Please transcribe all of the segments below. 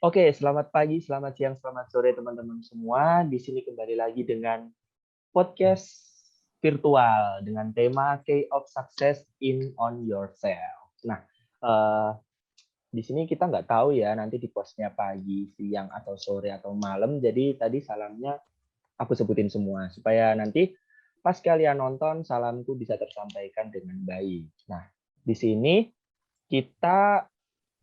Oke, selamat pagi, selamat siang, selamat sore teman-teman semua. Di sini kembali lagi dengan podcast virtual dengan tema Key of Success in on Yourself. Nah, eh, di sini kita nggak tahu ya nanti di postnya pagi, siang, atau sore, atau malam. Jadi tadi salamnya aku sebutin semua supaya nanti pas kalian nonton salamku bisa tersampaikan dengan baik. Nah, di sini kita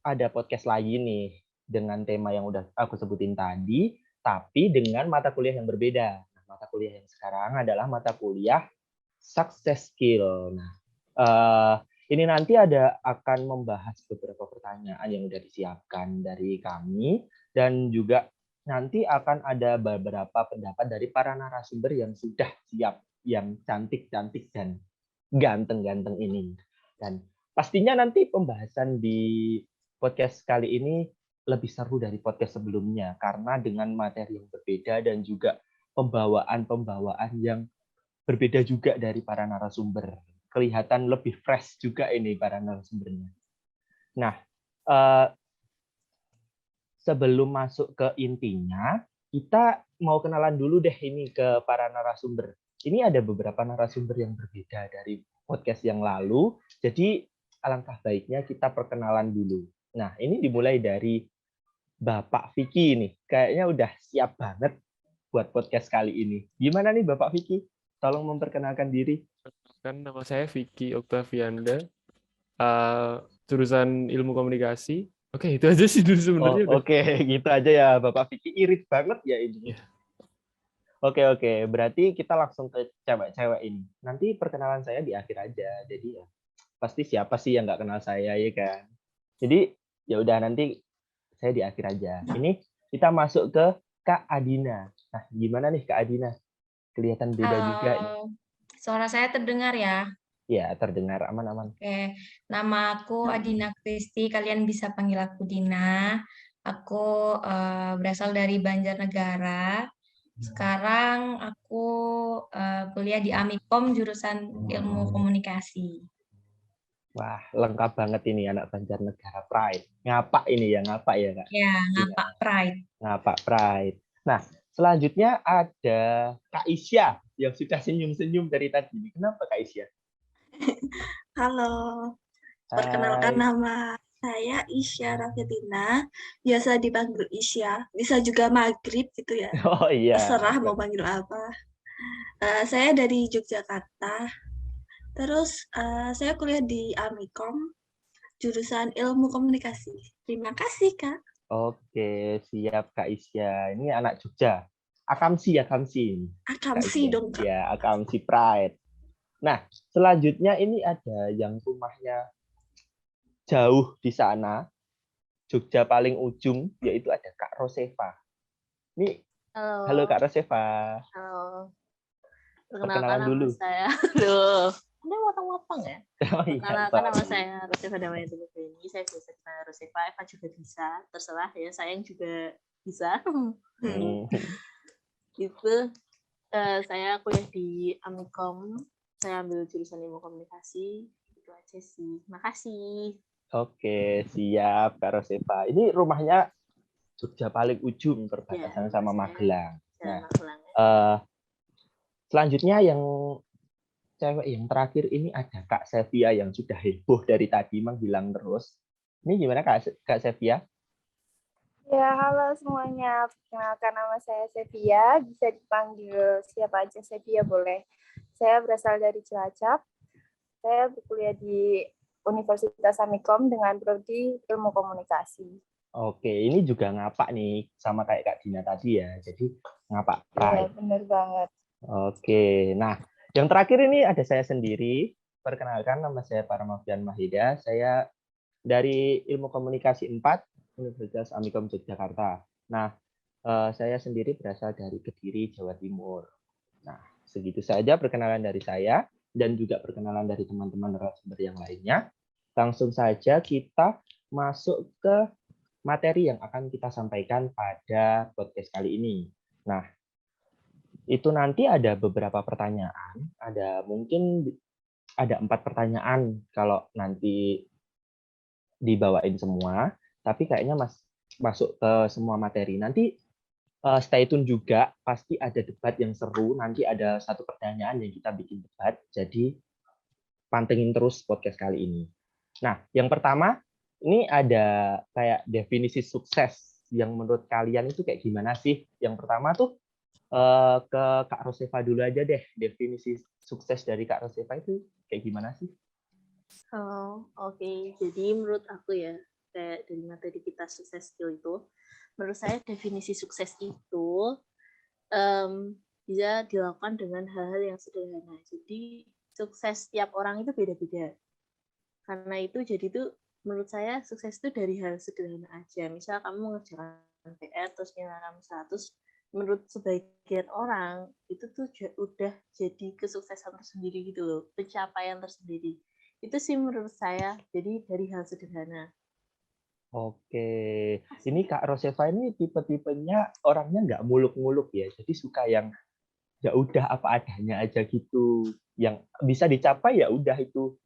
ada podcast lagi nih dengan tema yang udah aku sebutin tadi, tapi dengan mata kuliah yang berbeda. Nah, mata kuliah yang sekarang adalah mata kuliah success skill. Nah, eh, ini nanti akan membahas beberapa pertanyaan yang udah disiapkan dari kami dan juga nanti akan ada beberapa pendapat dari para narasumber yang sudah siap, yang cantik-cantik dan ganteng-ganteng ini. Dan pastinya nanti pembahasan di podcast kali ini lebih seru dari podcast sebelumnya karena dengan materi yang berbeda dan juga pembawaan-pembawaan yang berbeda juga dari para narasumber. Kelihatan lebih fresh juga ini para narasumbernya. Nah, eh, sebelum masuk ke intinya, kita mau kenalan dulu deh ini ke para narasumber. Ini ada beberapa narasumber yang berbeda dari podcast yang lalu, jadi alangkah baiknya kita perkenalan dulu. Nah, ini dimulai dari Bapak Vicky nih. Kayaknya udah siap banget buat podcast kali ini. Gimana nih Bapak Vicky? Tolong memperkenalkan diri. Kan nama saya Vicky Oktavianda, uh, jurusan Ilmu Komunikasi. Oke, itu aja sih dulu Oh, sebenarnya udah. oke, gitu aja ya Bapak Vicky. Irit banget ya ini. Ya. Oke. Berarti kita langsung ke cewek-cewek ini. Nanti perkenalan saya di akhir aja. Jadi ya pasti siapa sih yang nggak kenal saya ya kan. Jadi ya udah nanti saya di akhir aja. Ini kita masuk ke Kak Adina. Nah, gimana nih Kak Adina? Kelihatan beda juga ini. Halo, suara saya terdengar ya? Ya, terdengar aman-aman. Oke, nama aku Adina Kristi, kalian bisa panggil aku Dina. Aku berasal dari Banjarnegara. Sekarang aku kuliah di Amikom, jurusan Ilmu Komunikasi. Wah, lengkap banget ini anak Banjarnegara Pride. Ngapa ini ya, ngapa ya Kak? Ya, ngapak Pride. Ngapa Pride. Nah, selanjutnya ada Kak Isya yang sudah senyum-senyum dari tadi. Kenapa Kak Isya? Halo, perkenalkan Hai. nama saya Isya Rafetina, biasa dipanggil Isya, bisa juga Maghrib gitu ya, Oh iya. terserah mau panggil apa. Saya dari Yogyakarta, terus saya kuliah di Amikom, jurusan Ilmu Komunikasi. Terima kasih, Kak. Oke, siap Kak Isya. Ini anak Jogja. Akamsi. Kak Akamsi Isya. dong, Kak. Ya, Akamsi Pride. Nah, selanjutnya ini ada yang rumahnya jauh di sana, Jogja paling ujung, yaitu ada Kak Rosefa. Ini, halo Kak Rosefa. Halo. Perkenalan dulu. Nama saya. Aduh. Anda motong-motong ya? Oh iya, Perkenalkan nama saya Rosefa Damaya Tugubeni. Saya bisa kenal Rosefa, Eva juga bisa. Terserah ya, sayang juga bisa. Itu saya kuliah di Amikom. Saya ambil jurusan Ilmu Komunikasi. Itu aja sih. Makasih. Oke, siap Kak Rosefa. Ini rumahnya Jogja paling ujung perbatasan sama Magelang. Nah, selanjutnya yang cewek yang terakhir ini ada Kak Sevia yang sudah heboh dari tadi menghilang terus. Ini gimana Kak Sevia? Ya, halo semuanya. Perkenalkan nama saya Sevia, bisa dipanggil siapa aja Sevia boleh. Saya berasal dari Cilacap. Saya berkuliah di Universitas Amikom dengan prodi Ilmu Komunikasi. Oke, ini juga ngapak nih sama kayak Kak Dina tadi ya. Jadi ngapak Iya, pride. benar banget. Oke, nah yang terakhir ini ada saya sendiri. Perkenalkan nama saya Paramafian Mahida. Saya dari Ilmu Komunikasi 4 Universitas Amikom Yogyakarta. Nah, saya sendiri berasal dari Kediri, Jawa Timur. Nah, segitu saja perkenalan dari saya dan juga perkenalan dari teman-teman narasumber yang lainnya. Langsung saja kita masuk ke materi yang akan kita sampaikan pada podcast kali ini. Nah, itu nanti ada beberapa pertanyaan, mungkin ada 4 pertanyaan kalau nanti dibawain semua, tapi kayaknya masuk ke semua materi. Nanti stay tune juga, pasti ada debat yang seru. Nanti ada satu pertanyaan yang kita bikin debat. Jadi pantengin terus podcast kali ini. Nah, yang pertama ini ada kayak definisi sukses yang menurut kalian itu kayak gimana sih? Yang pertama tuh ke Kak Rosefa dulu aja deh. Definisi sukses dari Kak Rosefa itu kayak gimana sih? Oh, oke. Jadi menurut aku ya, kayak dari materi kita sukses skill itu, menurut saya definisi sukses itu bisa dilakukan dengan hal-hal yang sederhana. Jadi sukses tiap orang itu beda-beda. Karena itu jadi tuh menurut saya sukses itu dari hal sederhana aja. Misal kamu mengerjakan PR terus nilai kamu 100, menurut sebagian orang itu tuh udah jadi kesuksesan tersendiri gitu loh, pencapaian tersendiri. Itu sih menurut saya, jadi dari hal sederhana. Oke, ini Kak Rosefa ini tipe-tipenya orangnya nggak muluk-muluk ya, jadi suka yang ya udah apa adanya aja gitu, yang bisa dicapai ya udah itu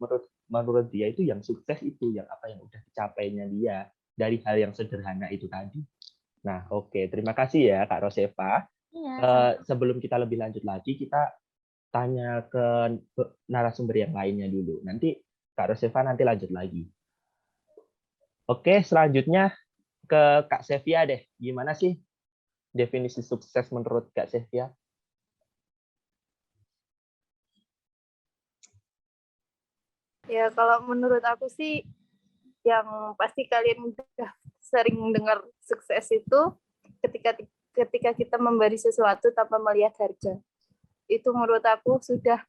menurut dia itu yang sukses itu yang apa yang udah dicapainya dia dari hal yang sederhana itu tadi. Nah, oke, terima kasih ya Kak Rosefa. Iya, Sebelum kita lebih lanjut lagi, kita tanya ke narasumber yang lainnya dulu. Nanti Kak Rosefa nanti lanjut lagi. Oke, selanjutnya ke Kak Sevia deh. Gimana sih definisi sukses menurut Kak Sevia? Ya, kalau menurut aku sih, yang pasti kalian udah sering dengar sukses itu ketika kita memberi sesuatu tanpa melihat harga. Itu menurut aku sudah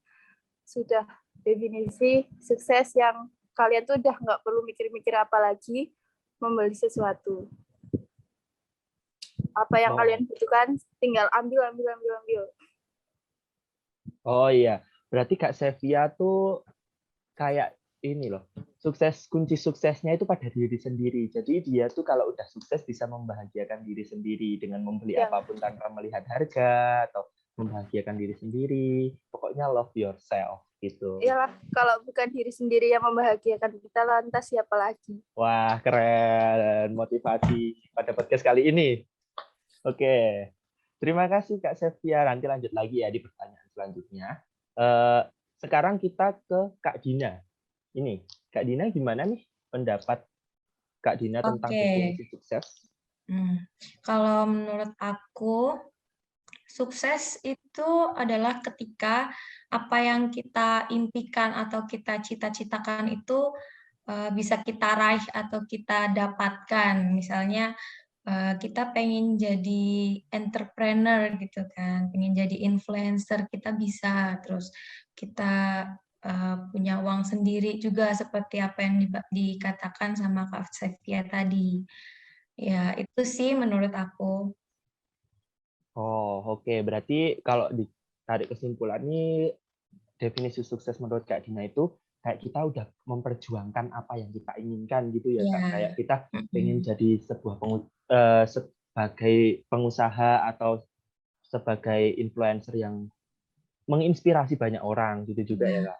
definisi sukses yang kalian tuh udah nggak perlu mikir-mikir apa lagi membeli sesuatu. Apa yang kalian butuhkan, tinggal ambil. Oh iya, berarti Kak Sevia tuh kayak ini loh, kunci suksesnya itu pada diri sendiri. Jadi dia tuh kalau udah sukses bisa membahagiakan diri sendiri dengan membeli apapun tanpa melihat harga atau membahagiakan diri sendiri. Pokoknya love yourself gitu. Iyalah, kalau bukan diri sendiri yang membahagiakan kita, lantas siapa lagi? Wah, keren motivasi pada podcast kali ini. Oke, terima kasih Kak Sevia. Nanti lanjut lagi ya di pertanyaan selanjutnya. Sekarang kita ke Kak Dina. Ini, Kak Dina gimana nih pendapat Kak Dina tentang definisi sukses? Kalau menurut aku, sukses itu adalah ketika apa yang kita impikan atau kita cita-citakan itu bisa kita raih atau kita dapatkan. Misalnya kita pengen jadi entrepreneur gitu kan, pengen jadi influencer, kita bisa. Terus kita punya uang sendiri juga seperti apa yang dikatakan sama Kak Sevia tadi. Ya, itu sih menurut aku. Oh, oke. Berarti kalau ditarik kesimpulan ini, definisi sukses menurut Kak Dina itu kayak kita udah memperjuangkan apa yang kita inginkan gitu ya, Kak. Kayak kita pengen jadi sebagai pengusaha atau sebagai influencer yang menginspirasi banyak orang gitu juga ya, Kak.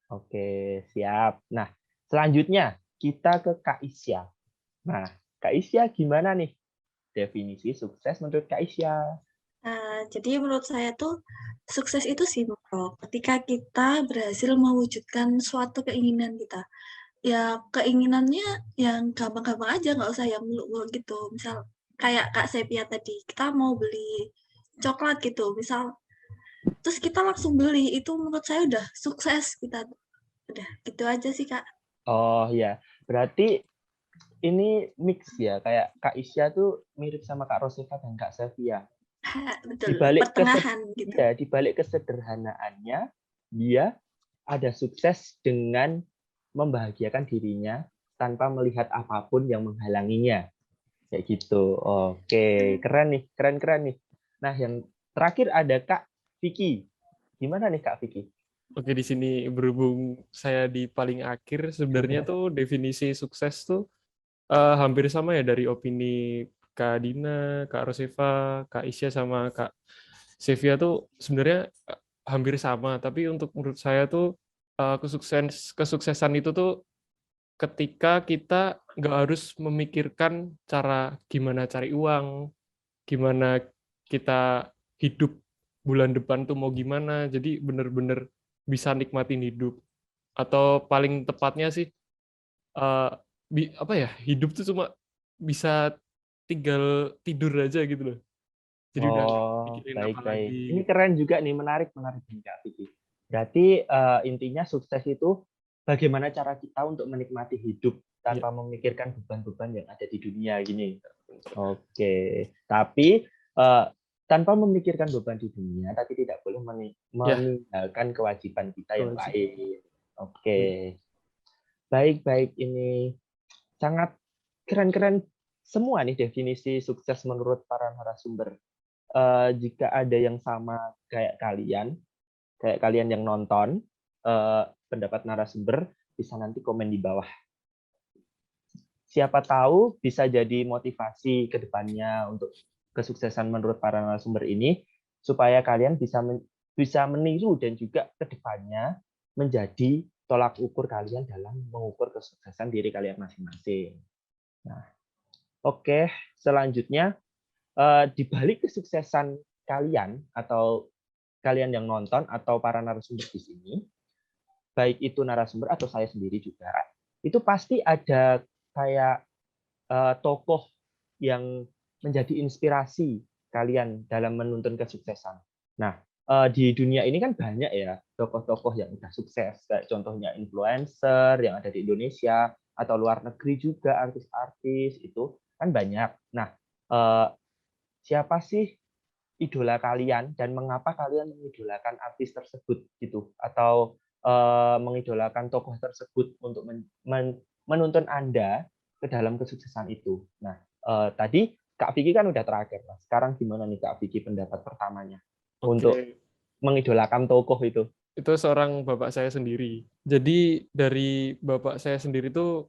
Oke, siap. Nah, selanjutnya kita ke Kak Isya. Nah, Kak Isya gimana nih definisi sukses menurut Kak Isya? Jadi menurut saya tuh sukses itu simpel. Ketika kita berhasil mewujudkan suatu keinginan kita. Ya keinginannya yang gampang-gampang aja, nggak usah yang muluk-muluk gitu. Misal kayak Kak Sepia tadi, kita mau beli coklat gitu, misal terus kita langsung beli, itu menurut saya udah sukses kita. Udah gitu aja sih Kak. Oh ya, berarti ini mix ya, kayak Kak Isya tuh mirip sama Kak Rosefa dan Kak Sevia. Betul, Di pertengahan gitu. Ya, di balik kesederhanaannya, dia ada sukses dengan membahagiakan dirinya tanpa melihat apapun yang menghalanginya. Kayak gitu. Oke, keren nih, keren nih. Nah, yang terakhir ada Kak Vicky. Gimana nih Kak Vicky? Oke, di sini berhubung saya di paling akhir, sebenarnya tuh definisi sukses tuh hampir sama ya dari opini Kak Dina, Kak Rosefa, Kak Isya, sama Kak Sevia tuh sebenarnya hampir sama. Tapi untuk menurut saya tuh kesuksesan itu tuh ketika kita nggak harus memikirkan cara gimana cari uang, gimana kita hidup bulan depan tuh mau gimana. Jadi bener-bener bisa nikmatin hidup. Atau paling tepatnya sih apa ya, hidup tuh cuma bisa tinggal tidur aja gitu loh. Jadi udah nggak Oh, mikirin apa baik-baik. lagi. Ini keren juga nih, menarik nih Kak Vicky. Berarti intinya sukses itu bagaimana cara kita untuk menikmati hidup tanpa memikirkan beban-beban yang ada di dunia gini. Oke, tapi tanpa memikirkan beban di dunia, tapi tidak boleh meninggalkan kewajiban kita yang lain. Oke, baik-baik, ini sangat keren-keren semua nih definisi sukses menurut para narasumber. Jika ada yang sama kayak kalian yang nonton, pendapat narasumber bisa nanti komen di bawah. Siapa tahu bisa jadi motivasi ke depannya untuk kesuksesan menurut para narasumber ini, supaya kalian bisa meniru dan juga ke depannya menjadi tolak ukur kalian dalam mengukur kesuksesan diri kalian masing-masing. Nah, oke, selanjutnya di balik kesuksesan kalian atau kalian yang nonton atau para narasumber di sini, baik itu narasumber atau saya sendiri juga, itu pasti ada kayak tokoh yang menjadi inspirasi kalian dalam menuntun kesuksesan. Nah, di dunia ini kan banyak ya tokoh-tokoh yang udah sukses, kayak contohnya influencer yang ada di Indonesia atau luar negeri juga, artis-artis itu kan banyak. Nah, siapa sih idola kalian dan mengapa kalian mengidolakan artis tersebut gitu, atau mengidolakan tokoh tersebut untuk menuntun Anda ke dalam kesuksesan itu. Nah, tadi Kak Vicky kan udah terakhir. Nah, sekarang gimana nih Kak Vicky pendapat pertamanya untuk mengidolakan tokoh itu? Itu seorang bapak saya sendiri. Jadi dari bapak saya sendiri tuh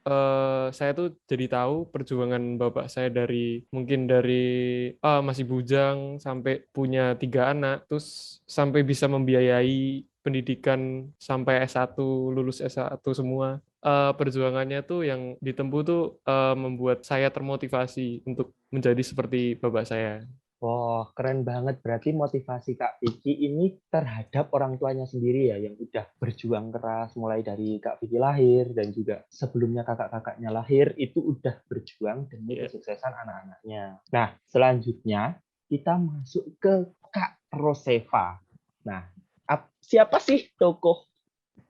saya tuh jadi tahu perjuangan bapak saya dari masih bujang sampai punya 3 anak, terus sampai bisa membiayai pendidikan sampai S1, lulus S1 semua. Perjuangannya tuh yang ditempuh tuh membuat saya termotivasi untuk menjadi seperti bapak saya. Wah, keren banget. Berarti motivasi Kak Vicky ini terhadap orang tuanya sendiri ya, yang udah berjuang keras mulai dari Kak Vicky lahir dan juga sebelumnya kakak-kakaknya lahir, itu udah berjuang demi kesuksesan anak-anaknya. Nah, selanjutnya kita masuk ke Kak Roseva. Nah, siapa sih tokoh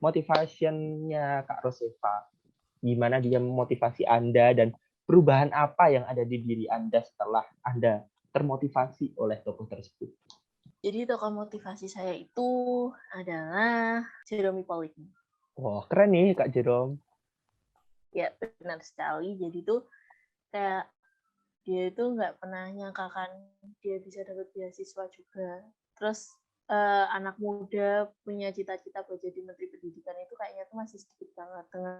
motivasinya Kak Roseva? Gimana dia memotivasi Anda dan perubahan apa yang ada di diri Anda setelah Anda termotivasi oleh tokoh tersebut? Jadi tokoh motivasi saya itu adalah Jeremy Pauline. Wah, keren nih Kak Jerome. Ya, benar sekali. Jadi tuh kayak dia itu nggak pernah nyangkakan dia bisa dapat beasiswa juga. Terus anak muda punya cita-cita buat jadi menteri pendidikan itu kayaknya tuh masih sedikit banget. Dengan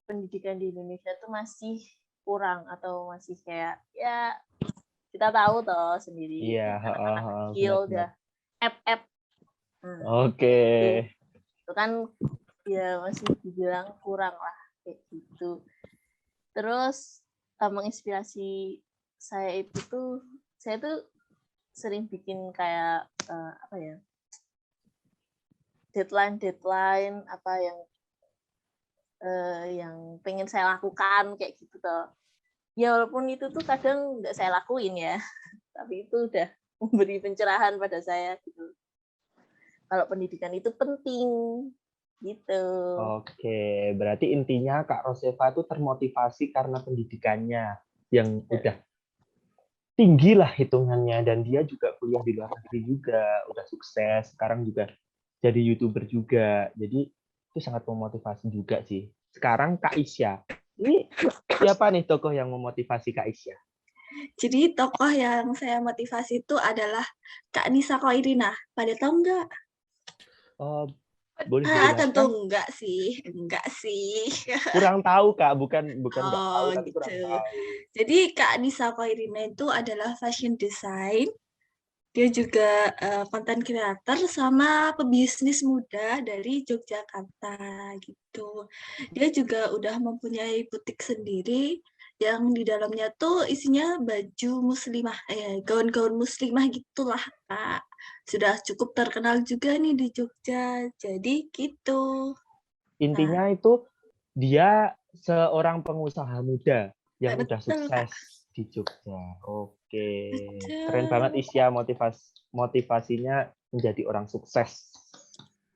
pendidikan di Indonesia tuh masih kurang atau masih kayak ya kita tahu toh sendiri, anak-anak kecil udah app. Oke. Itu kan ya masih dibilang kurang lah kayak gitu. Terus menginspirasi saya itu tuh, saya tuh sering bikin kayak deadline apa yang pengen saya lakukan kayak gitu toh. Ya walaupun itu tuh kadang nggak saya lakuin ya, tapi itu udah memberi pencerahan pada saya gitu. Kalau pendidikan itu penting gitu. Oke, berarti intinya Kak Roseva itu termotivasi karena pendidikannya yang udah tinggi lah hitungannya, dan dia juga kuliah di luar negeri juga, udah sukses, sekarang juga jadi YouTuber juga. Jadi itu sangat memotivasi juga sih. Sekarang Kak Isya. Ini siapa nih tokoh yang memotivasi Kak Isya? Jadi tokoh yang saya motivasi itu adalah Kak Nisa Koirina. Pada tahu nggak? Boleh dijelaskan? Tentu enggak sih. Kurang tahu Kak, bukan nggak tahu, tapi gitu. kurang tahu. Jadi Kak Nisa Koirina itu adalah fashion design Dia juga konten creator sama pebisnis muda dari Yogyakarta gitu. Dia juga udah mempunyai butik sendiri yang di dalamnya tuh isinya baju muslimah, gaun-gaun muslimah gitulah, Kak. Sudah cukup terkenal juga nih di Jogja. Jadi gitu. Intinya itu dia seorang pengusaha muda yang udah Betul, Kak. sukses di Jogja. Oke, keren Betul. banget Isya motivasinya menjadi orang sukses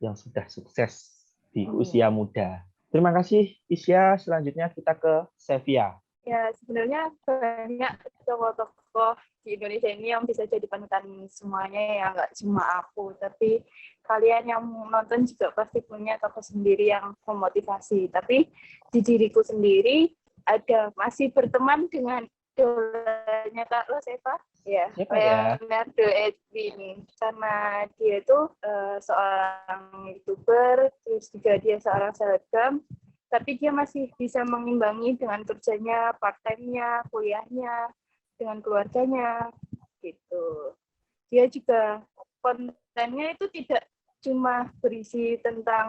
yang sudah sukses di usia muda. Terima kasih Isya. Selanjutnya kita ke Sevia. Ya, sebenarnya banyak tokoh-tokoh di Indonesia ini yang bisa jadi panutan semuanya ya, nggak cuma aku. Tapi kalian yang nonton juga pasti punya tokoh sendiri yang memotivasi. Tapi di diriku sendiri masih berteman dengan idolanya Kak Rosefa. Ya, Siapa ya? Leonardo Edwin. Karena dia itu seorang YouTuber, terus juga dia seorang selebgram, tapi dia masih bisa mengimbangi dengan kerjanya, part-time-nya, kuliahnya, dengan keluarganya, gitu. Dia juga kontennya itu tidak cuma berisi tentang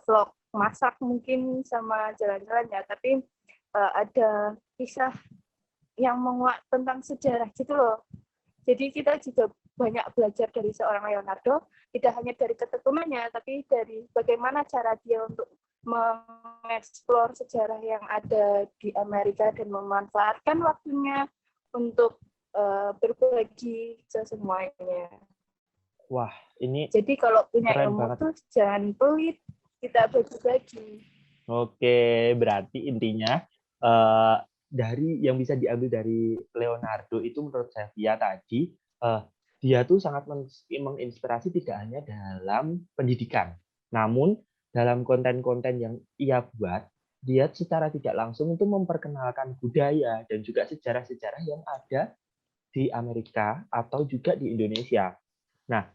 vlog masak mungkin sama jalan-jalan ya, tapi ada kisah yang menguak tentang sejarah gitu loh. Jadi kita juga banyak belajar dari seorang Leonardo, tidak hanya dari ketekunannya, tapi dari bagaimana cara dia untuk mengeksplor sejarah yang ada di Amerika dan memanfaatkan waktunya untuk berbagi semuanya. Wah, ini Jadi kalau punya keren ilmu banget. tuh jangan pelit, kita bagi-bagi. Oke, berarti intinya dari yang bisa diambil dari Leonardo itu menurut Sevia tadi, dia tuh sangat menginspirasi tidak hanya dalam pendidikan, namun dalam konten-konten yang ia buat, dia secara tidak langsung itu memperkenalkan budaya dan juga sejarah-sejarah yang ada di Amerika atau juga di Indonesia. Nah,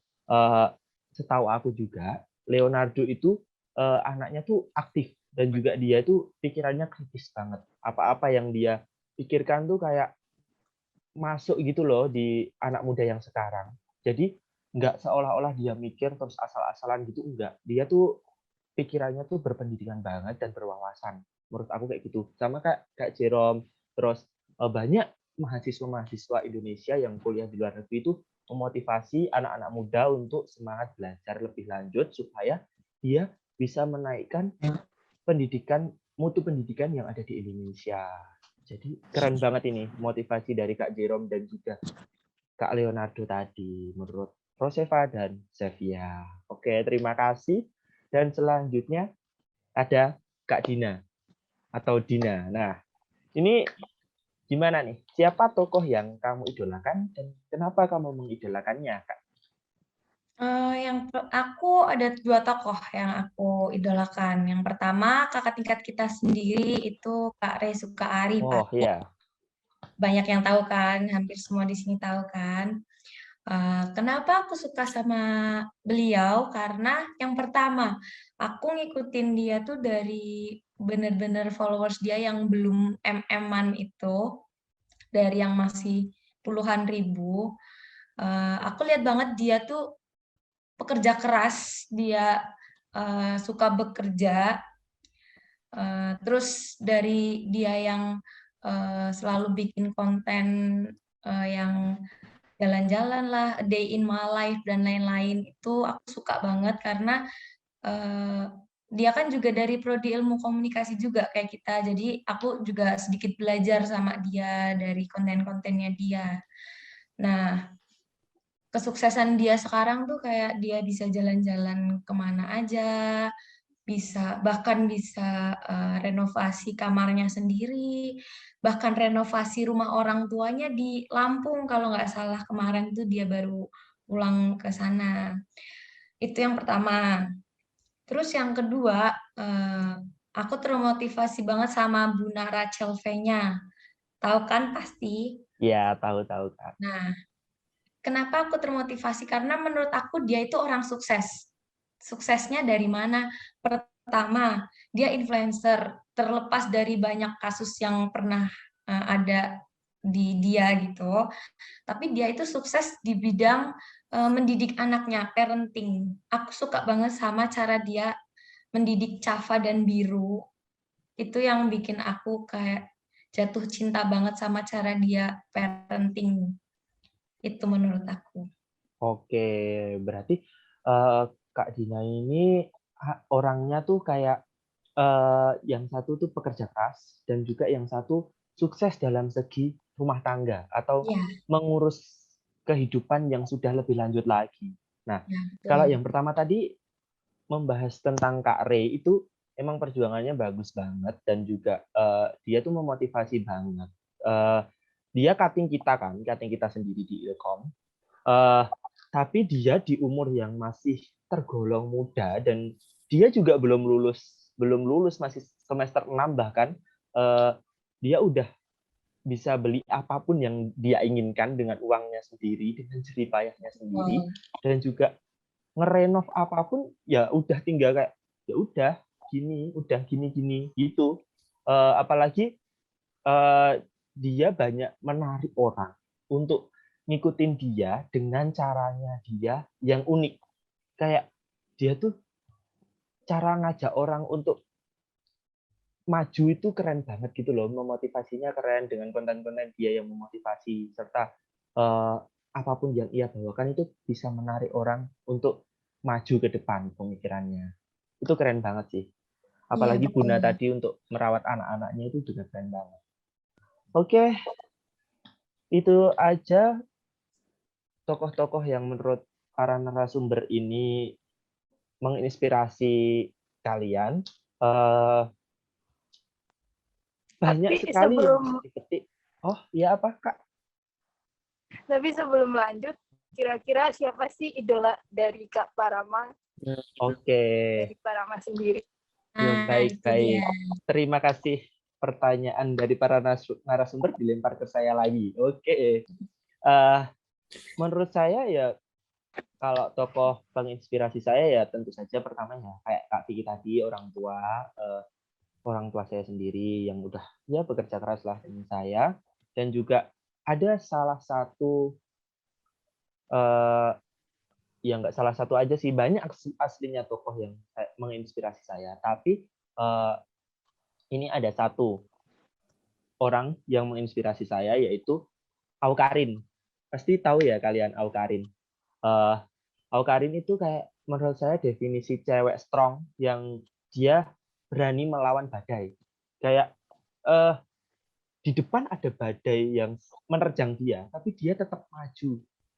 setahu aku juga Leonardo itu anaknya tuh aktif dan juga dia itu pikirannya kritis banget. Apa-apa yang dia pikirkan tuh kayak masuk gitu loh di anak muda yang sekarang. Jadi nggak seolah-olah dia mikir terus asal-asalan gitu, enggak. Dia tuh pikirannya tuh berpendidikan banget dan berwawasan. Menurut aku kayak gitu. Sama Kak Jerome, terus banyak mahasiswa-mahasiswa Indonesia yang kuliah di luar negeri itu memotivasi anak-anak muda untuk semangat belajar lebih lanjut supaya dia bisa menaikkan mutu pendidikan yang ada di Indonesia. Jadi keren banget ini motivasi dari Kak Jerome dan juga Kak Leonardo tadi menurut Rosefa dan Sevia. Oke, terima kasih. Dan selanjutnya ada Kak Dina atau Dina. Nah, ini gimana nih? Siapa tokoh yang kamu idolakan dan kenapa kamu mengidolakannya, Kak? Aku ada 2 tokoh yang aku idolakan. Yang pertama kakak tingkat kita sendiri itu Kak Resuka Ari. Oh iya. Banyak yang tahu kan, hampir semua di sini tahu kan. Kenapa aku suka sama beliau? Karena yang pertama, aku ngikutin dia tuh dari bener-bener followers dia yang belum MM-an itu, dari yang masih puluhan ribu. Aku lihat banget dia tuh pekerja keras, dia suka bekerja. Terus dari dia yang selalu bikin konten yang jalan-jalan lah, a day in my life dan lain-lain, itu aku suka banget karena dia kan juga dari prodi ilmu komunikasi juga kayak kita, jadi aku juga sedikit belajar sama dia dari konten-kontennya dia. Nah, kesuksesan dia sekarang tuh kayak dia bisa jalan-jalan kemana aja, bahkan bisa renovasi kamarnya sendiri, bahkan renovasi rumah orang tuanya di Lampung kalau nggak salah kemarin tuh dia baru pulang ke sana. Itu yang pertama. Terus yang kedua, aku termotivasi banget sama Bunda Rachel V-nya. Tahu kan pasti? Iya, tahu Kak. Nah, kenapa aku termotivasi? Karena menurut aku dia itu orang sukses. Suksesnya dari mana? Pertama, dia influencer. Terlepas dari banyak kasus yang pernah ada di dia gitu. Tapi dia itu sukses di bidang mendidik anaknya, parenting. Aku suka banget sama cara dia mendidik Cava dan Biru. Itu yang bikin aku kayak jatuh cinta banget sama cara dia parenting. Itu menurut aku. Oke, berarti Kak Dina ini orangnya tuh kayak yang satu tuh pekerja keras dan juga yang satu sukses dalam segi rumah tangga atau Iya, mengurus kehidupan yang sudah lebih lanjut lagi. Nah, ya, kalau betul. yang pertama tadi membahas tentang Kak Rey itu emang perjuangannya bagus banget dan juga dia tuh memotivasi banget. Dia cutting kita sendiri di Ilkom. Tapi dia di umur yang masih tergolong muda dan dia juga belum lulus masih semester 6 bahkan dia udah bisa beli apapun yang dia inginkan dengan uangnya sendiri, dengan jerih payahnya sendiri, Wow. dan juga ngerenov apapun ya udah tinggal kayak ya udah gini gitu. Apalagi dia banyak menarik orang untuk ngikutin dia dengan caranya dia yang unik. Kayak dia tuh cara ngajak orang untuk maju itu keren banget gitu loh, memotivasinya keren dengan konten-konten dia yang memotivasi serta apapun yang ia bawakan itu bisa menarik orang untuk maju ke depan pemikirannya. Itu keren banget sih. Iya, Apalagi betul. Bunda tadi untuk merawat anak-anaknya itu juga keren banget. Oke, itu aja tokoh-tokoh yang menurut para narasumber ini menginspirasi kalian. Banyak Tapi sekali yang sebelum bisa dipetik. Oh, iya apa, Kak? lanjut, kira-kira siapa sih idola dari Kak Parama, Oke, dari Parama sendiri? Nah, baik, itu dia. baik. Terima kasih pertanyaan dari para narasumber dilempar ke saya lagi. Oke. Menurut saya ya kalau tokoh penginspirasi saya ya tentu saja pertama ya kayak Kak Vicky tadi orang tua saya sendiri yang udah ya bekerja keras lah dengan saya dan juga ada salah satu ya nggak salah satu aja sih banyak aslinya tokoh yang menginspirasi saya tapi ini ada satu orang yang menginspirasi saya yaitu Awkarin. Pasti tahu ya kalian Awkarin. Awkarin itu kayak menurut saya definisi cewek strong yang dia berani melawan badai. Kayak di depan ada badai yang menerjang dia, tapi dia tetap maju,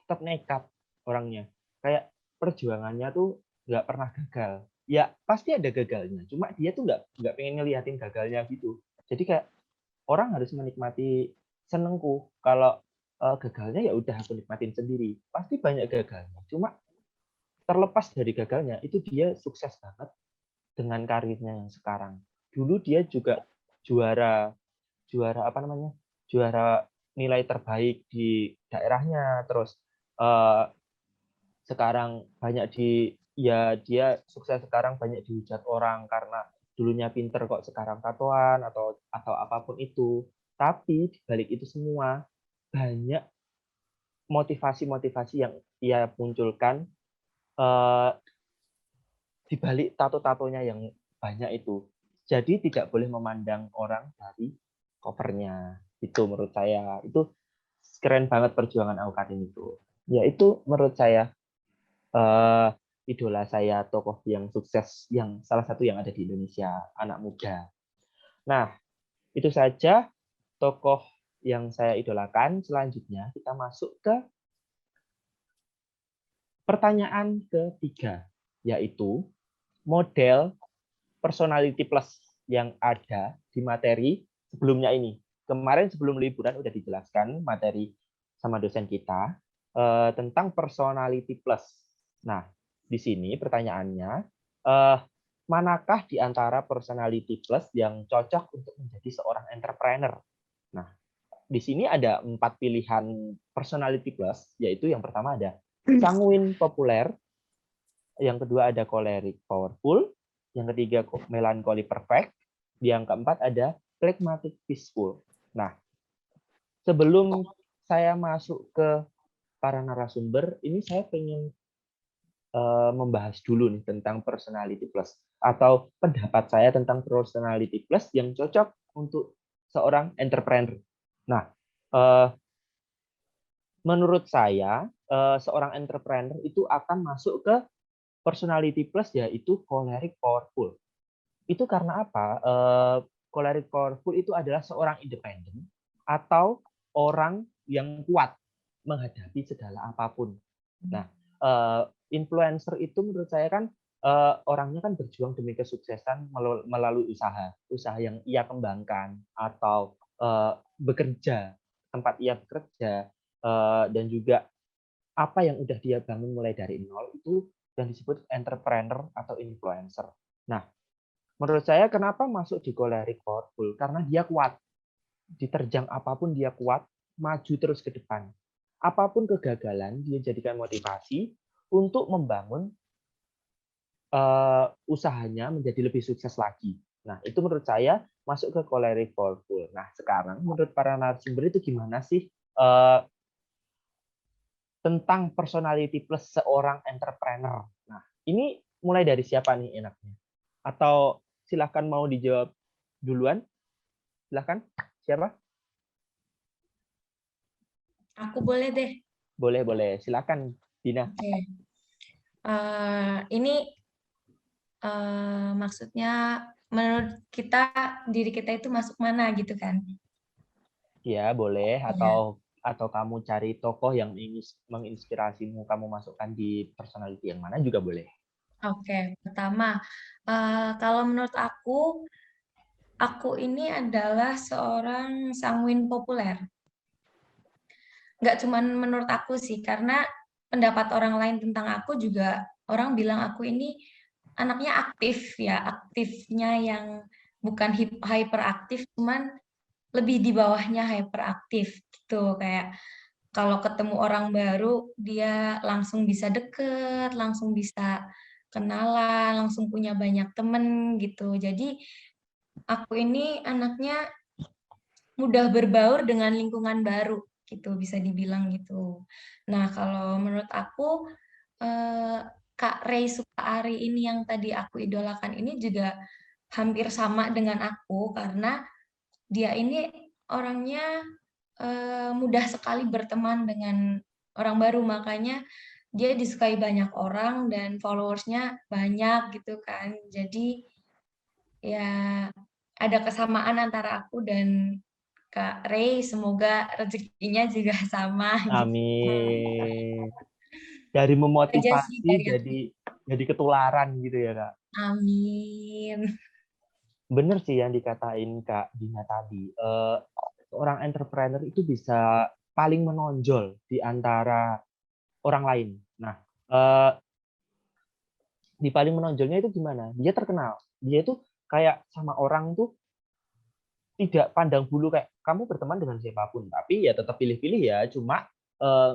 tetap nekat orangnya. Kayak perjuangannya tuh nggak pernah gagal. Ya pasti ada gagalnya, cuma dia tuh nggak pengen ngeliatin gagalnya gitu. Jadi kayak orang harus menikmati senengku. Kalau gagalnya ya udah aku nikmatin sendiri. Pasti banyak gagalnya. Cuma terlepas dari gagalnya, itu dia sukses banget dengan karirnya yang sekarang. Dulu dia juga juara apa namanya? Juara nilai terbaik di daerahnya. Terus sekarang banyak dia sukses sekarang banyak dihujat orang karena dulunya pinter kok sekarang tatoan atau apapun itu. Tapi di balik itu semua banyak motivasi-motivasi yang ia munculkan di balik tato-tatonya yang banyak itu. Jadi tidak boleh memandang orang dari covernya. Itu menurut saya. Itu keren banget perjuangan Awkarin itu. Ya itu menurut saya idola saya, tokoh yang sukses, yang salah satu yang ada di Indonesia, anak muda. Nah, itu saja tokoh yang saya idolakan. Selanjutnya kita masuk ke pertanyaan ketiga, yaitu model personality plus yang ada di materi sebelumnya ini. Kemarin sebelum liburan udah dijelaskan materi sama dosen kita tentang personality plus. Nah, di sini pertanyaannya, manakah di antara personality plus yang cocok untuk menjadi seorang entrepreneur? Nah, di sini ada 4 pilihan personality plus, yaitu yang pertama ada sanguin populer, yang kedua ada choleric powerful, yang ketiga melancholy perfect, yang keempat ada phlegmatic peaceful. Nah, sebelum saya masuk ke para narasumber, ini saya pengen membahas dulu nih tentang personality plus atau pendapat saya tentang personality plus yang cocok untuk seorang entrepreneur. Nah, menurut saya seorang entrepreneur itu akan masuk ke personality plus, yaitu choleric powerful. Itu karena apa? Choleric powerful itu adalah seorang independen atau orang yang kuat menghadapi segala apapun. Nah, influencer itu menurut saya kan orangnya kan berjuang demi kesuksesan melalui usaha yang ia kembangkan atau bekerja, tempat ia bekerja, dan juga apa yang udah dia bangun mulai dari nol itu yang disebut entrepreneur atau influencer. Nah, menurut saya kenapa masuk di choleric powerful? Karena dia kuat. Diterjang apapun dia kuat, maju terus ke depan. Apapun kegagalan, dia jadikan motivasi untuk membangun usahanya menjadi lebih sukses lagi. Nah, itu menurut saya masuk ke choleric powerful. Nah, sekarang menurut para narasumber itu gimana sih tentang personality plus seorang entrepreneur? Nah, ini mulai dari siapa nih enaknya? Atau silahkan mau dijawab duluan? Silahkan, siapa? Aku boleh deh. Boleh. Silakan, Dina. Oke. Ini maksudnya menurut kita, diri kita itu masuk mana gitu kan? Ya, boleh. Ya. Atau kamu cari tokoh yang menginspirasimu, kamu masukkan di personality yang mana juga boleh. Oke, pertama, kalau menurut aku ini adalah seorang sanguin populer. Nggak cuma menurut aku sih, karena pendapat orang lain tentang aku juga, orang bilang aku ini anaknya aktif ya, aktifnya yang bukan hyperaktif, cuman lebih di bawahnya hyperaktif gitu. Kayak kalau ketemu orang baru, dia langsung bisa deket, langsung bisa kenalan, langsung punya banyak temen gitu. Jadi aku ini anaknya mudah berbaur dengan lingkungan baru gitu, bisa dibilang gitu. Nah, kalau menurut aku Kak Rey Sukaari ini yang tadi aku idolakan ini juga hampir sama dengan aku, karena dia ini orangnya mudah sekali berteman dengan orang baru, makanya dia disukai banyak orang dan followersnya banyak gitu kan. Jadi ya ada kesamaan antara aku dan Kak Rey, semoga rezekinya juga sama gitu. Amin. Dari Aja sih memotivasi dari aku. jadi ketularan gitu ya, Kak. Amin. Bener sih yang dikatain Kak Dina tadi. Seorang entrepreneur itu bisa paling menonjol di antara orang lain. Nah, di paling menonjolnya itu gimana? Dia terkenal. Dia itu kayak sama orang tuh tidak pandang bulu, kayak kamu berteman dengan siapapun, tapi ya tetap pilih-pilih ya. Cuma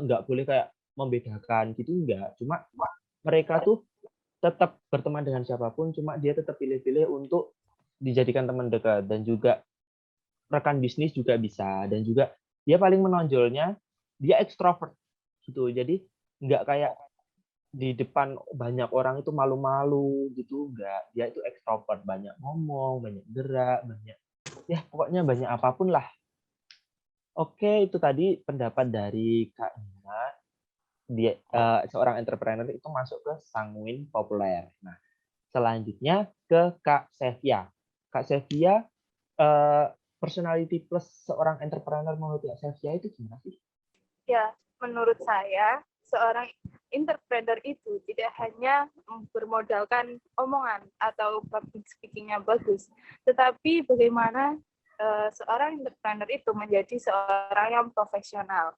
nggak boleh kayak membedakan gitu, enggak. Cuma mereka tuh tetap berteman dengan siapapun, cuma dia tetap pilih-pilih untuk dijadikan teman dekat, dan juga rekan bisnis juga bisa. Dan juga dia paling menonjolnya dia ekstrovert gitu. Jadi nggak kayak di depan banyak orang itu malu-malu gitu, enggak. Dia itu ekstrovert, banyak ngomong, banyak gerak, banyak ya pokoknya banyak apapun lah. Oke, itu tadi pendapat dari Kak Dina. Dia seorang entrepreneur itu masuk ke sanguin populer. Nah, selanjutnya ke Kak Sevia. Kak Sevia, personality plus seorang entrepreneur menurut Kak Sevia itu gimana sih? Ya, menurut saya, seorang entrepreneur itu tidak hanya bermodalkan omongan atau public speaking-nya bagus, tetapi bagaimana seorang entrepreneur itu menjadi seorang yang profesional.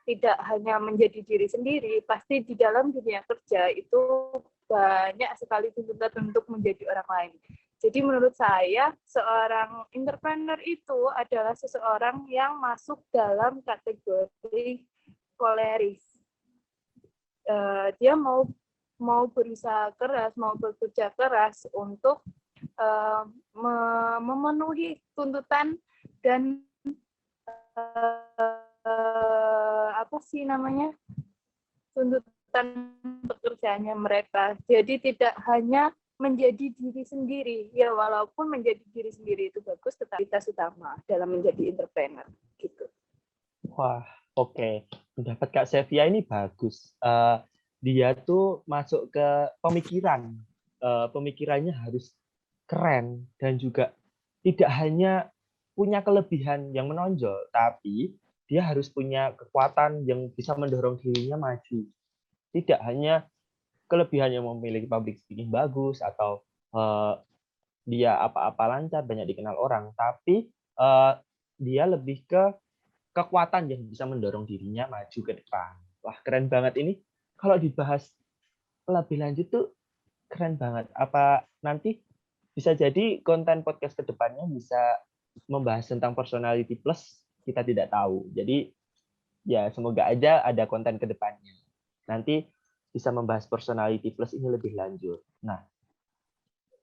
Tidak hanya menjadi diri sendiri, pasti di dalam dunia kerja itu banyak sekali tuntutan untuk menjadi orang lain. Jadi menurut saya, seorang entrepreneur itu adalah seseorang yang masuk dalam kategori koleris. Dia mau berusaha keras, mau bekerja keras untuk memenuhi tuntutan dan apa sih namanya, tuntutan pekerjaannya mereka. Jadi tidak hanya menjadi diri sendiri, ya walaupun menjadi diri sendiri itu bagus, tetapi kita utama dalam menjadi entrepreneur gitu. Wah, oke. Pendapat Kak Sevia ini bagus. Dia tuh masuk ke pemikiran. Pemikirannya harus keren dan juga tidak hanya punya kelebihan yang menonjol, tapi dia harus punya kekuatan yang bisa mendorong dirinya maju. Tidak hanya kelebihan yang memiliki public speaking bagus atau dia apa-apa lancar, banyak dikenal orang, tapi dia lebih ke kekuatan yang bisa mendorong dirinya maju ke depan. Wah, keren banget ini. Kalau dibahas lebih lanjut tuh keren banget. Apa nanti bisa jadi konten podcast ke depannya bisa membahas tentang personality plus, kita tidak tahu. Jadi ya semoga aja ada konten ke depannya. Nanti bisa membahas personality plus ini lebih lanjut. Nah,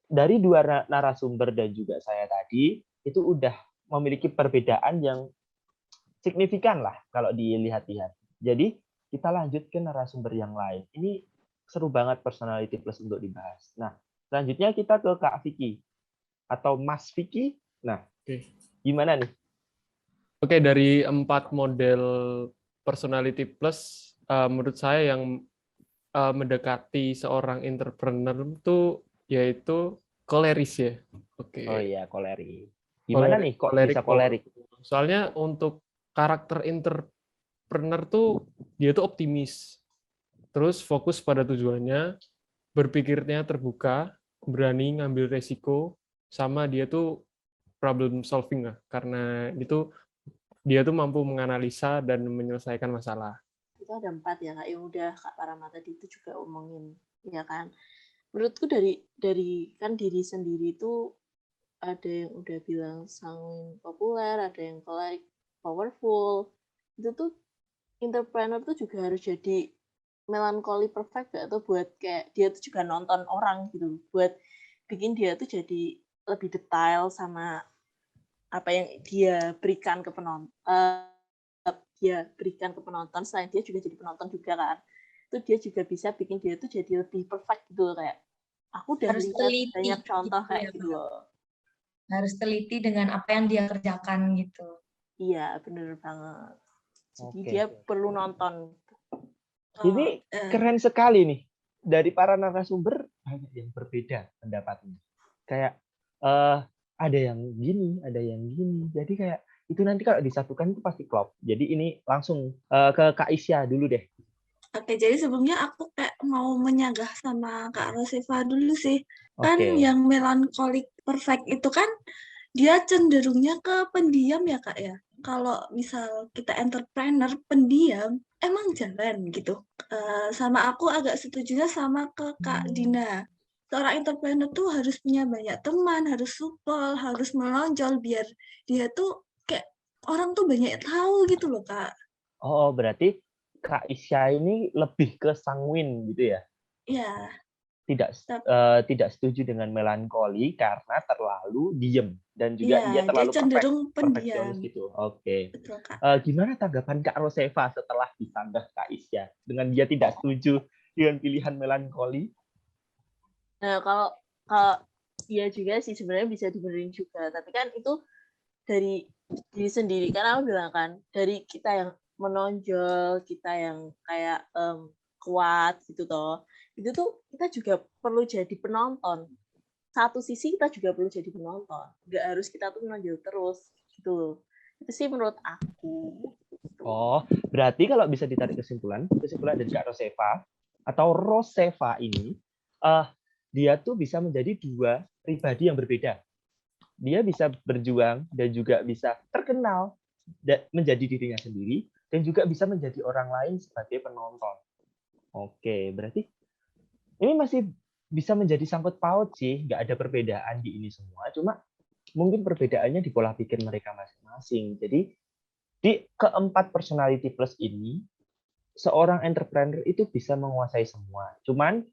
dari dua narasumber dan juga saya tadi, itu udah memiliki perbedaan yang signifikan lah kalau dilihat-lihat. Jadi kita lanjut ke narasumber yang lain. Ini seru banget personality plus untuk dibahas. Nah, selanjutnya kita ke Kak Vicky atau Mas Vicky. Nah, gimana nih? Oke, dari 4 model personality plus, menurut saya yang mendekati seorang entrepreneur itu yaitu koleris ya. Oke. Oh iya, kolerik. Gimana nih kok bisa kolerik? Soalnya untuk karakter entrepreneur tuh dia tuh optimis. Terus fokus pada tujuannya, berpikirnya terbuka, berani ngambil resiko, sama dia tuh problem solving lah. Karena itu dia tuh mampu menganalisa dan menyelesaikan masalah. Itu ada 4 ya Kak, yang udah Kak Parama tadi itu juga omongin, ya kan. Menurutku dari kan diri sendiri itu ada yang udah bilang sanguin populer, ada yang powerful. Itu tuh entrepreneur tuh juga harus jadi melancholy perfect atau buat kayak dia tuh juga nonton orang gitu, buat bikin dia tuh jadi lebih detail sama apa yang dia berikan ke penonton. Selain dia juga jadi penonton juga kan, itu dia juga bisa bikin dia tuh jadi lebih perfect gitu, kayak aku udah Harus lihat teliti banyak contoh gitu kayak ya, gitu Kak. loh. Harus teliti dengan apa yang dia kerjakan gitu. Iya, bener banget. Jadi Oke. dia perlu nonton. Ini keren sekali nih. Dari para narasumber banyak yang berbeda pendapatnya. Kayak ada yang gini, ada yang gini. Jadi kayak itu nanti kalau disatukan itu pasti klop. Jadi ini langsung ke Kak Isya dulu deh. Oke, jadi sebelumnya aku kayak mau menyanggah sama Kak Roseva dulu sih. Kan Oke. yang melancholic perfect itu kan dia cenderungnya ke pendiam ya Kak ya. Kalau misal kita entrepreneur pendiam, emang jalan gitu. Sama aku agak setujunya sama ke Kak Dina. Seorang entrepreneur tuh harus punya banyak teman, harus support, harus melonjol biar dia tuh kayak orang tuh banyak tahu gitu loh Kak. Oh, berarti Kak Isya ini lebih ke sanguin gitu ya? Iya. Tidak setuju dengan melankoli karena terlalu diem dan juga dia Iya, dia terlalu cenderung perfeksionis pendiam. gitu. Oke. Betul, Kak. Gimana tanggapan Kak Roseva setelah disanggah Kak Isya dengan dia tidak setuju dengan pilihan melankoli? Nah, kalau dia juga sih sebenarnya bisa dibenerin juga, tapi kan itu dari diri sendiri, kan aku bilang kan, dari kita yang menonjol, kita yang kayak kuat gitu toh, itu tuh kita juga perlu jadi penonton. Satu sisi kita juga perlu jadi penonton, nggak harus kita tuh menonjol terus gitu. Itu sih menurut aku. Oh, berarti kalau bisa ditarik kesimpulan dari Kak Roseva atau Roseva ini, dia tuh bisa menjadi dua pribadi yang berbeda. Dia bisa berjuang dan juga bisa terkenal menjadi dirinya sendiri dan juga bisa menjadi orang lain sebagai penonton. Oke, berarti ini masih bisa menjadi sangkut paut sih, nggak ada perbedaan di ini semua, cuma mungkin perbedaannya di pola pikir mereka masing-masing. Jadi di keempat personality plus ini, seorang entrepreneur itu bisa menguasai semua. Cuman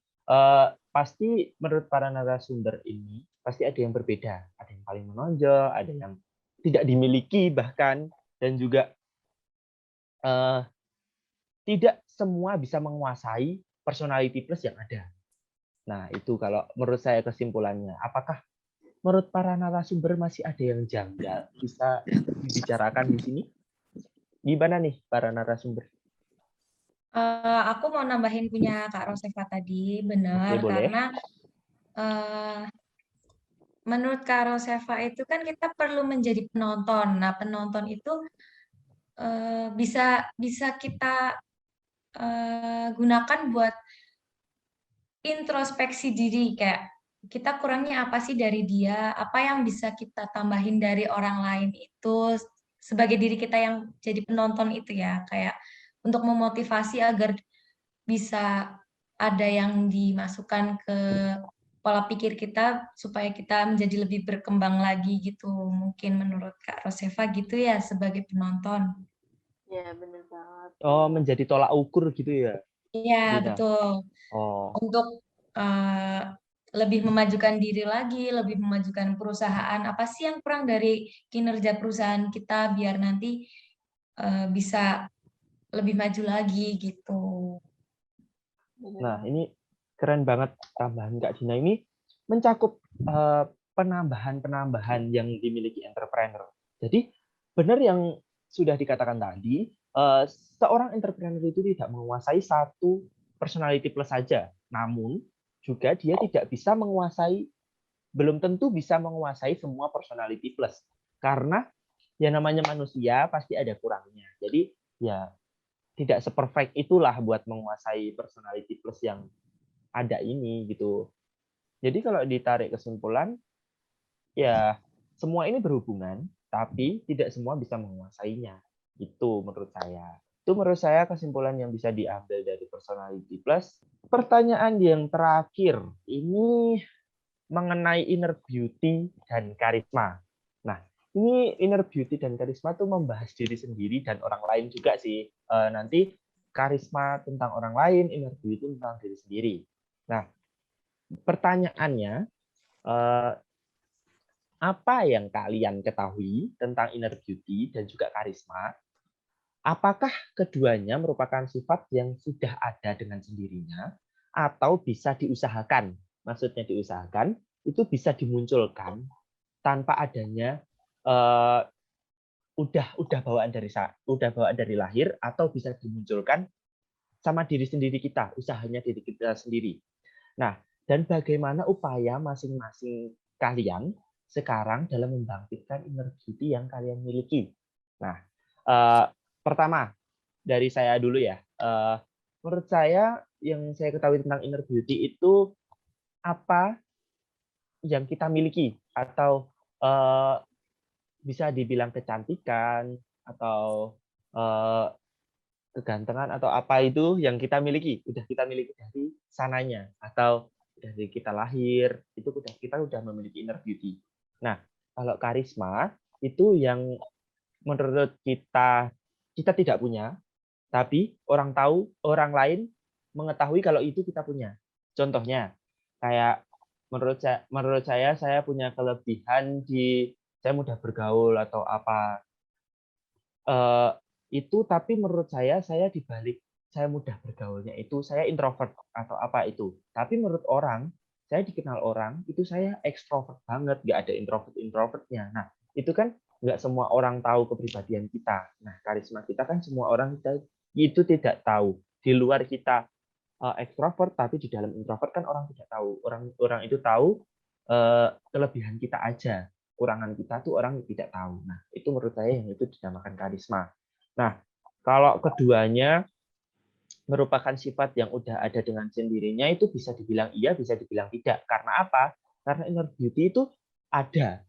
pasti menurut para narasumber ini pasti ada yang berbeda, ada yang paling menonjol, ada yang tidak dimiliki bahkan, dan juga tidak semua bisa menguasai personality plus yang ada. Nah, itu kalau menurut saya kesimpulannya. Apakah menurut para narasumber masih ada yang janggal bisa dibicarakan di sini? Gimana nih para narasumber? Aku mau nambahin punya Kak Rosefa tadi, Oke, benar, boleh. karena menurut Kak Rosefa itu kan kita perlu menjadi penonton. Nah, penonton itu bisa kita gunakan buat introspeksi diri, kayak kita kurangnya apa sih dari dia, apa yang bisa kita tambahin dari orang lain itu sebagai diri kita yang jadi penonton itu ya, kayak untuk memotivasi agar bisa ada yang dimasukkan ke pola pikir kita supaya kita menjadi lebih berkembang lagi gitu. Mungkin menurut Kak Rosefa gitu ya sebagai penonton. Ya, bener banget. Oh, menjadi tolak ukur gitu ya, Iya, Dina? betul. Oh, Untuk lebih memajukan diri lagi, lebih memajukan perusahaan. Apa sih yang kurang dari kinerja perusahaan kita biar nanti bisa lebih maju lagi gitu. nah ini keren banget tambahan Kak Dina ini mencakup penambahan-penambahan yang dimiliki entrepreneur. Jadi benar yang sudah dikatakan tadi, seorang entrepreneur itu tidak menguasai satu personality plus saja, namun juga dia tidak bisa menguasai, belum tentu bisa menguasai semua personality plus. Karena ya namanya manusia pasti ada kurangnya. Jadi ya tidak seperfect itulah buat menguasai personality plus yang ada ini gitu. Jadi kalau ditarik kesimpulan, ya semua ini berhubungan, tapi tidak semua bisa menguasainya. Itu menurut saya. Itu menurut saya kesimpulan yang bisa diambil dari personality plus. Pertanyaan yang terakhir, ini mengenai inner beauty dan karisma. Nah, ini inner beauty dan karisma tuh membahas diri sendiri dan orang lain juga sih. Nanti karisma tentang orang lain, inner beauty tentang diri sendiri. Nah, pertanyaannya, apa yang kalian ketahui tentang inner beauty dan juga karisma? Apakah keduanya merupakan sifat yang sudah ada dengan sendirinya atau bisa diusahakan? Maksudnya diusahakan, itu bisa dimunculkan tanpa adanya udah bawaan dari lahir atau bisa dimunculkan sama diri sendiri kita, usahanya diri kita sendiri. Nah, dan bagaimana upaya masing-masing kalian sekarang dalam membangkitkan inner beauty yang kalian miliki? Nah, pertama dari saya dulu ya. Menurut saya yang saya ketahui tentang inner beauty itu apa yang kita miliki atau bisa dibilang kecantikan atau kegantengan atau apa itu yang kita miliki, udah kita miliki dari sananya atau dari kita lahir itu kita udah memiliki inner beauty. Nah, kalau karisma itu yang menurut kita tidak punya, tapi orang lain mengetahui kalau itu kita punya. Contohnya kayak menurut saya punya kelebihan saya mudah bergaul atau apa. Itu tapi menurut saya dibalik saya mudah bergaulnya itu saya introvert atau apa itu. Tapi menurut orang, saya dikenal orang itu saya ekstrovert banget, nggak ada introvertnya. Nah, itu kan nggak semua orang tahu kepribadian kita. Nah, karisma kita kan semua orang itu tidak tahu. Di luar kita ekstrovert, tapi di dalam introvert kan orang tidak tahu. Orang itu tahu kelebihan kita aja. Kurangan kita tuh orang tidak tahu. Nah, itu menurut saya yang itu dinamakan karisma. Nah, kalau keduanya merupakan sifat yang udah ada dengan sendirinya itu bisa dibilang iya, bisa dibilang tidak. Karena apa? Karena inner beauty itu ada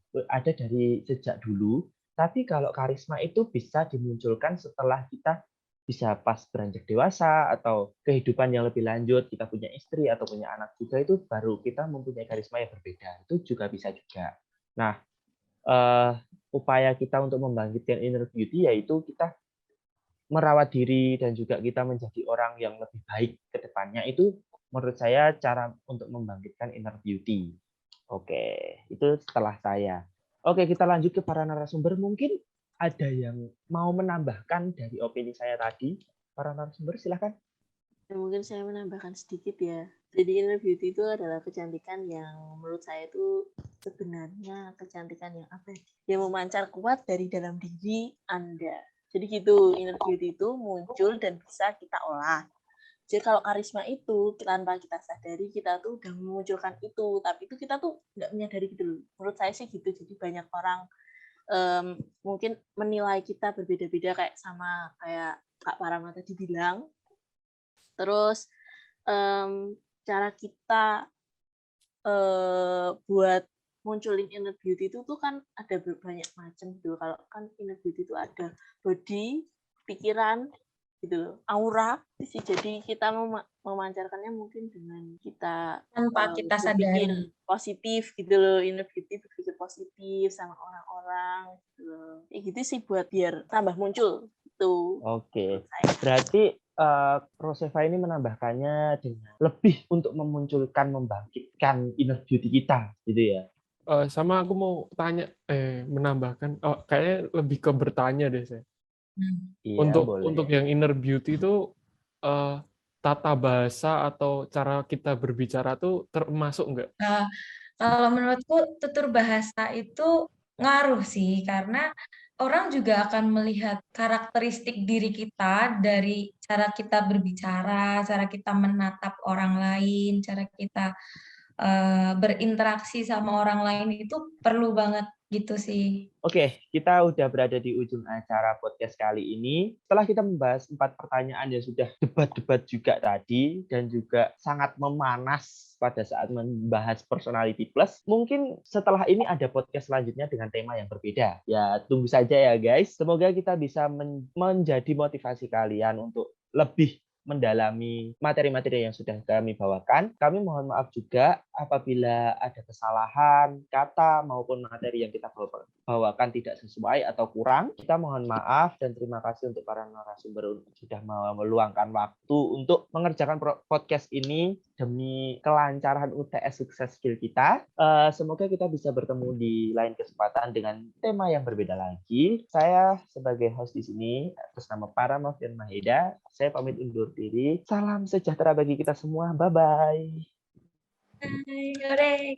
dari sejak dulu, tapi kalau karisma itu bisa dimunculkan setelah kita bisa pas beranjak dewasa atau kehidupan yang lebih lanjut, kita punya istri atau punya anak juga itu baru kita mempunyai karisma yang berbeda. Itu juga bisa juga. Nah, upaya kita untuk membangkitkan inner beauty yaitu kita merawat diri dan juga kita menjadi orang yang lebih baik ke depannya itu menurut saya cara untuk membangkitkan inner beauty. Oke, itu setelah saya. Oke, kita lanjut ke para narasumber. Mungkin ada yang mau menambahkan dari opini saya tadi. para narasumber, silahkan. Ya, mungkin saya menambahkan sedikit ya. Jadi inner beauty itu adalah kecantikan yang menurut saya itu sebenarnya kecantikan yang apa ya? Yang memancar kuat dari dalam diri Anda. Jadi gitu, inner beauty itu muncul dan bisa kita olah. Jadi kalau karisma itu tanpa kita sadari kita tuh udah memunculkan itu, tapi itu kita tuh nggak menyadari gitu loh. Menurut saya sih gitu. Jadi banyak orang mungkin menilai kita berbeda-beda kayak Kak Parama tadi bilang. Terus cara kita buat munculin inner beauty itu tuh kan ada banyak macam gitu. Kalau kan inner beauty itu ada body, pikiran, gitu loh, aura sih. Jadi kita memancarkannya mungkin dengan kita Tanpa kita berpikir sadari. positif gitu loh, inner beauty, berpikir positif sama orang-orang gitu loh. Kayak gitu sih buat biar tambah muncul gitu. Oke, berarti Rosefa ini menambahkannya dengan lebih untuk memunculkan, membangkitkan inner beauty kita, gitu ya. Sama aku mau tanya, menambahkan, kayaknya lebih ke bertanya deh saya. Iya, boleh. Untuk yang inner beauty itu tata bahasa atau cara kita berbicara tuh termasuk nggak? Kalau menurutku tutur bahasa itu ngaruh sih, karena orang juga akan melihat karakteristik diri kita dari cara kita berbicara, cara kita menatap orang lain, cara kita berinteraksi sama orang lain itu perlu banget gitu sih. Oke, kita udah berada di ujung acara podcast kali ini. Setelah kita membahas 4 pertanyaan yang sudah debat-debat juga tadi, dan juga sangat memanas pada saat membahas personality plus, mungkin setelah ini ada podcast selanjutnya dengan tema yang berbeda. Ya, tunggu saja ya guys. Semoga kita bisa menjadi motivasi kalian untuk lebih mendalami materi-materi yang sudah kami bawakan. Kami mohon maaf juga apabila ada kesalahan kata maupun materi yang kita bawakan tidak sesuai atau kurang. Kita mohon maaf dan terima kasih untuk para narasumber sudah meluangkan waktu untuk mengerjakan podcast ini demi kelancaran UTS Sukses Skill kita. Semoga kita bisa bertemu di lain kesempatan dengan tema yang berbeda lagi. Saya sebagai host di sini atas nama Parama dan Maheda, saya pamit undur diri. Salam sejahtera bagi kita semua. Bye-bye. Hai, Goreng.